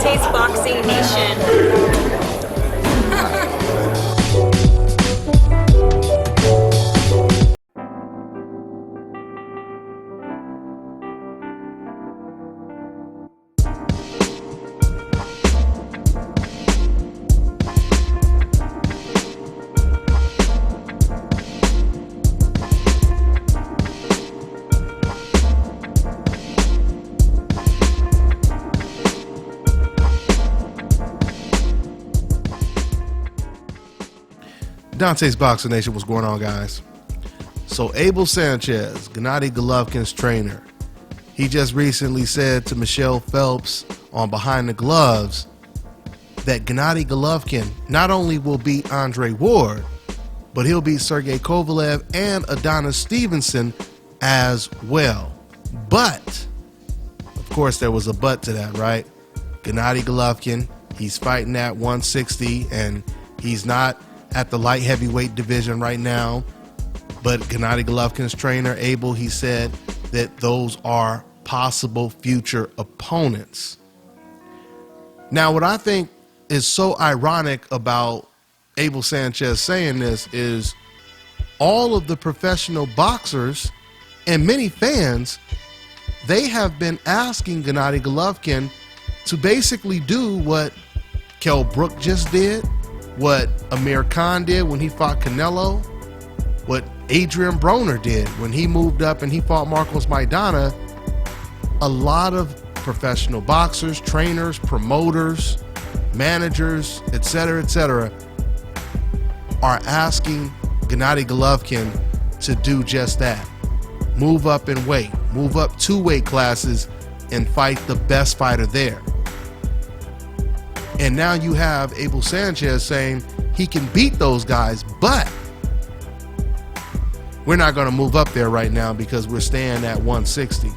Dante's Boxing Nation. Dante's Boxing Nation, what's going on, guys? So Abel Sanchez, Gennady Golovkin's trainer, he just recently said to Michelle Phelps on Behind the Gloves that Gennady Golovkin not only will beat Andre Ward, but he'll beat Sergey Kovalev and Adonis Stevenson as well. But, of course, there was a but to that, right? Gennady Golovkin, he's fighting at 160, and he's not at the light heavyweight division right now, but Gennady Golovkin's trainer, Abel, he said that those are possible future opponents. Now, what I think is so ironic about Abel Sanchez saying this is all of the professional boxers and many fans, they have been asking Gennady Golovkin to basically do what Kell Brook just did, what Amir Khan did when he fought Canelo, what Adrian Broner did when he moved up and he fought Marcos Maidana. A lot of professional boxers, trainers, promoters, managers, etc., are asking Gennady Golovkin to do just that. Move up in weight, move up 2 weight classes and fight the best fighter there. And now you have Abel Sanchez saying he can beat those guys, but we're not going to move up there right now because we're staying at 160.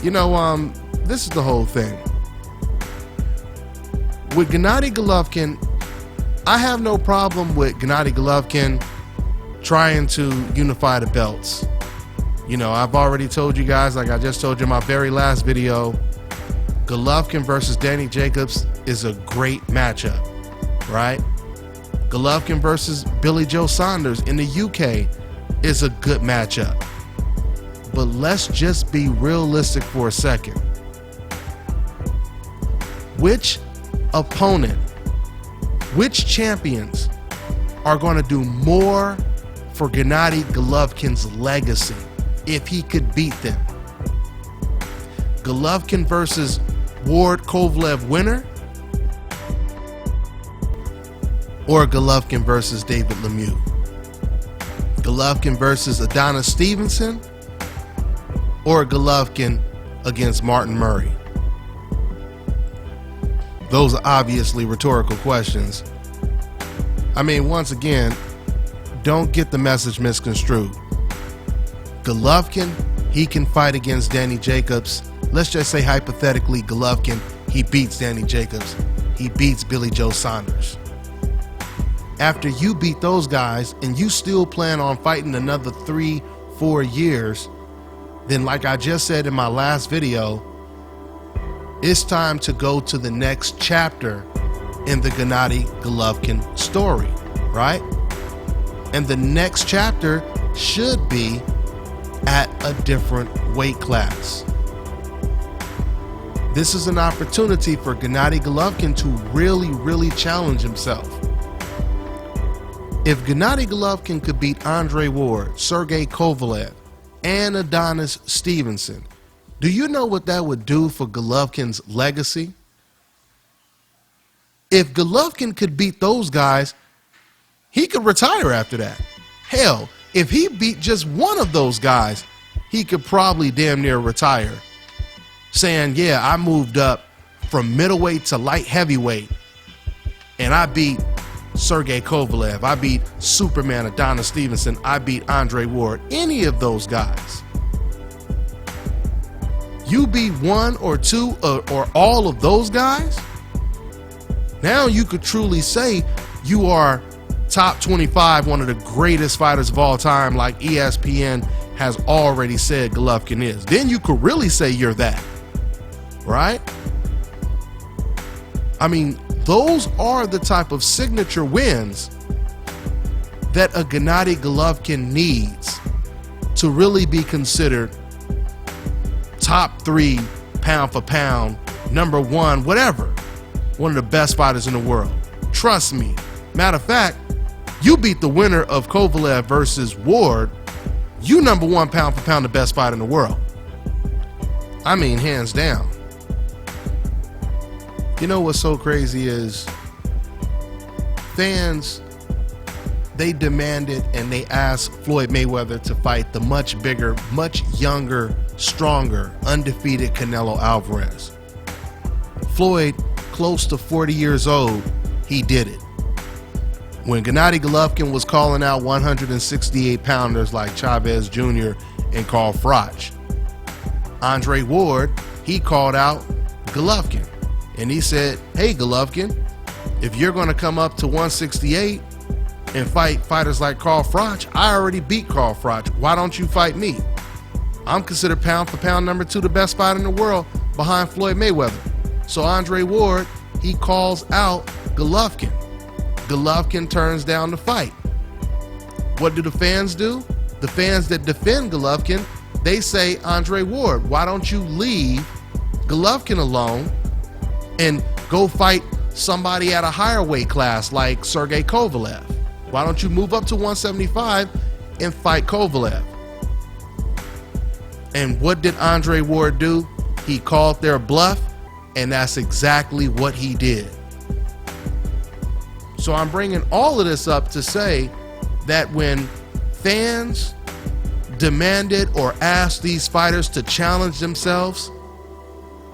You know, this is the whole thing. With Gennady Golovkin, I have no problem with Gennady Golovkin trying to unify the belts. You know, I've already told you guys, like I just told you in my very last video, Golovkin versus Danny Jacobs is a great matchup, right? Golovkin versus Billy Joe Saunders in the UK is a good matchup. But let's just be realistic for a second. Which opponent, which champions are going to do more for Gennady Golovkin's legacy if he could beat them? Golovkin versus Ward Kovalev winner, or Golovkin versus David Lemieux? Golovkin versus Adonis Stevenson, or Golovkin against Martin Murray? Those are obviously rhetorical questions. I mean, once again, don't get the message misconstrued. Golovkin, he can fight against Danny Jacobs. Let's just say hypothetically Golovkin, he beats Danny Jacobs. He beats Billy Joe Saunders. After you beat those guys and you still plan on fighting another 3-4 years, then like I just said in my last video, it's time to go to the next chapter in the Gennady Golovkin story, right? And the next chapter should be at a different weight class. This is an opportunity for Gennady Golovkin to really challenge himself. If Gennady Golovkin could beat Andre Ward, Sergey Kovalev, and Adonis Stevenson, do you know what that would do for Golovkin's legacy? If Golovkin could beat those guys, he could retire after that. Hell, if he beat just one of those guys, he could probably damn near retire, saying, yeah, I moved up from middleweight to light heavyweight, and I beat Sergey Kovalev, I beat Superman Adonis Stevenson, I beat Andre Ward, any of those guys. You beat one or two or all of those guys, now you could truly say you are top 25, one of the greatest fighters of all time, like ESPN has already said Golovkin is. Then you could really say you're that, right? I mean, those are the type of signature wins that a Gennady Golovkin needs to really be considered top 3 pound for pound, number 1, whatever, one of the best fighters in the world. Trust me. Matter of fact, you beat the winner of Kovalev versus Ward, you number 1 pound for pound, the best fighter in the world. I mean, hands down. You know what's so crazy is fans, they demanded and they asked Floyd Mayweather to fight the much bigger, much younger, stronger, undefeated Canelo Alvarez. Floyd, close to 40 years old, he did it. When Gennady Golovkin was calling out 168-pounders like Chavez Jr. and Carl Froch, Andre Ward, he called out Golovkin. And he said, hey, Golovkin, if you're going to come up to 168 and fight fighters like Carl Froch, I already beat Carl Froch. Why don't you fight me? I'm considered pound for pound number 2 the best fighter in the world behind Floyd Mayweather. So Andre Ward, he calls out Golovkin. Golovkin turns down the fight. What do the fans do? The fans that defend Golovkin, they say, Andre Ward, why don't you leave Golovkin alone and go fight somebody at a higher weight class like Sergey Kovalev? Why don't you move up to 175 and fight Kovalev? And what did Andre Ward do? He called their bluff, and that's exactly what he did. So I'm bringing all of this up to say that when fans demanded or asked these fighters to challenge themselves,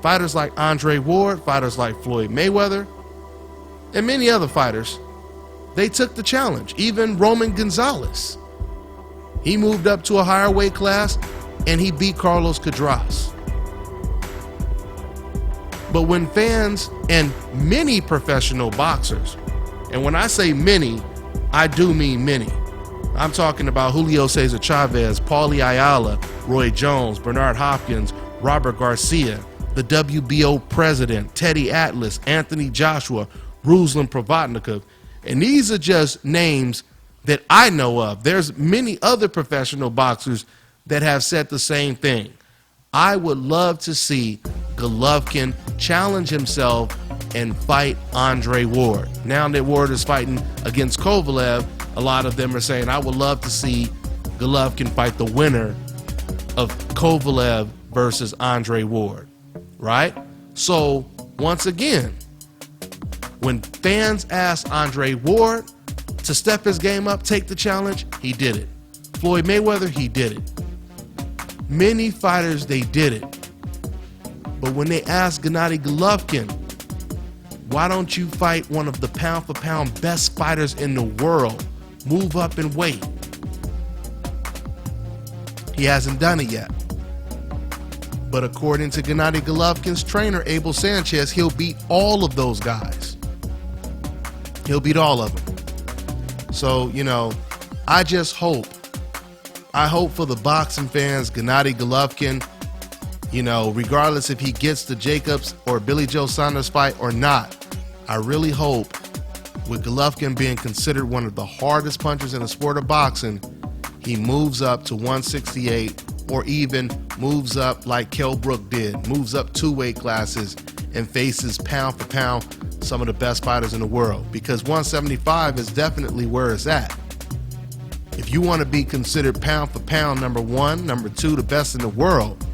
fighters like Andre Ward, fighters like Floyd Mayweather, and many other fighters, they took the challenge. Even Roman Gonzalez, he moved up to a higher weight class and he beat Carlos Cedras. But when fans and many professional boxers, and when I say many, I do mean many. I'm talking about Julio Cesar Chavez, Paulie Ayala, Roy Jones, Bernard Hopkins, Robert Garcia, the WBO president, Teddy Atlas, Anthony Joshua, Ruslan Provodnikov. And these are just names that I know of. There's many other professional boxers that have said the same thing. I would love to see Golovkin challenge himself and fight Andre Ward. Now that Ward is fighting against Kovalev, a lot of them are saying, I would love to see Golovkin fight the winner of Kovalev versus Andre Ward, right? So once again, when fans asked Andre Ward to step his game up, take the challenge, he did it. Floyd Mayweather, he did it. Many fighters, they did it. But when they asked Gennady Golovkin, why don't you fight one of the pound for pound best fighters in the world? Move up in weight. He hasn't done it yet. But according to Gennady Golovkin's trainer, Abel Sanchez, he'll beat all of those guys. He'll beat all of them. So, you know, I just hope. I hope for the boxing fans, Gennady Golovkin, you know, regardless if he gets the Jacobs or Billy Joe Saunders fight or not, I really hope with Golovkin being considered one of the hardest punchers in the sport of boxing, he moves up to 168 or even moves up like Kell Brook did, moves up 2 weight classes and faces pound for pound some of the best fighters in the world, because 175 is definitely where it's at. If you want to be considered pound for pound number 1, number 2, the best in the world,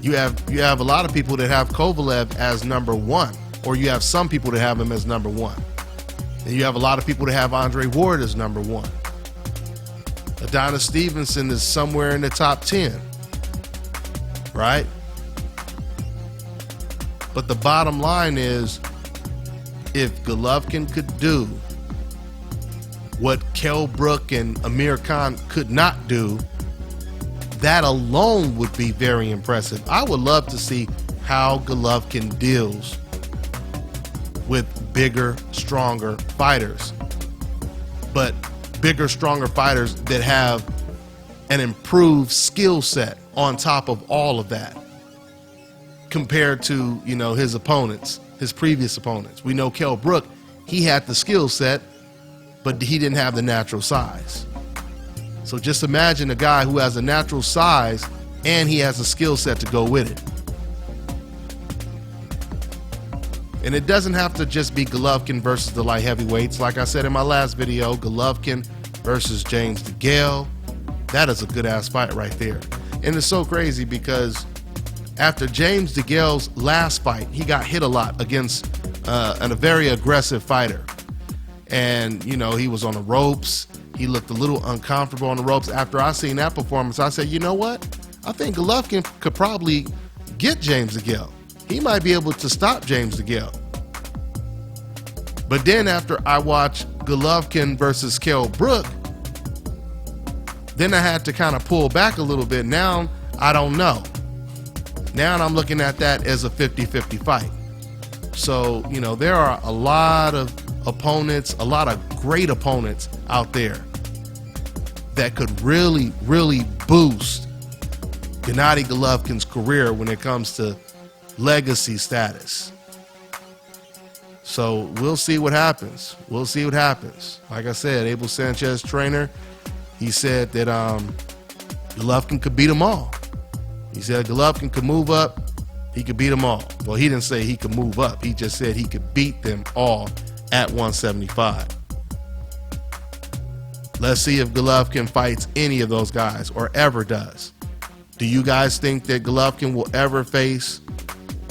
you have a lot of people that have Kovalev as number 1, or you have some people that have him as number 1. And you have a lot of people that have Andre Ward as number 1. Adonis Stevenson is somewhere in the top 10, right? But the bottom line is, if Golovkin could do what Kell Brook and Amir Khan could not do, that alone would be very impressive. I would love to see how Golovkin deals with bigger, stronger fighters. But bigger, stronger fighters that have an improved skill set on top of all of that, compared to, you know, his opponents his previous opponents. We know Kell Brook, he had the skill set, but he didn't have the natural size. So just imagine a guy who has a natural size and he has a skill set to go with it. And it doesn't have to just be Golovkin versus the light heavyweights. Like I said in my last video, Golovkin versus James DeGale. That is a good ass fight right there. And it's so crazy because after James DeGale's last fight, he got hit a lot against a very aggressive fighter. And, you know, he was on the ropes. He looked a little uncomfortable on the ropes. After I seen that performance, I said, you know what? I think Golovkin could probably get James DeGale. He might be able to stop James DeGale. But then after I watched Golovkin versus Kell Brook, then I had to kind of pull back a little bit. Now, I don't know. Now I'm looking at that as a 50-50 fight. So, you know, there are a lot of opponents, a lot of great opponents out there that could really, really boost Gennady Golovkin's career when it comes to legacy status. So we'll see what happens. We'll see what happens. Like I said, Abel Sanchez, trainer, he said that Golovkin could beat them all. He said Golovkin could move up, he could beat them all. Well, he didn't say he could move up. He just said he could beat them all at 175. Let's see if Golovkin fights any of those guys or ever does. Do you guys think that Golovkin will ever face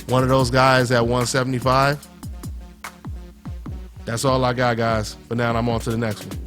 one of those guys at 175? That's all I got, guys. For now, I'm on to the next one.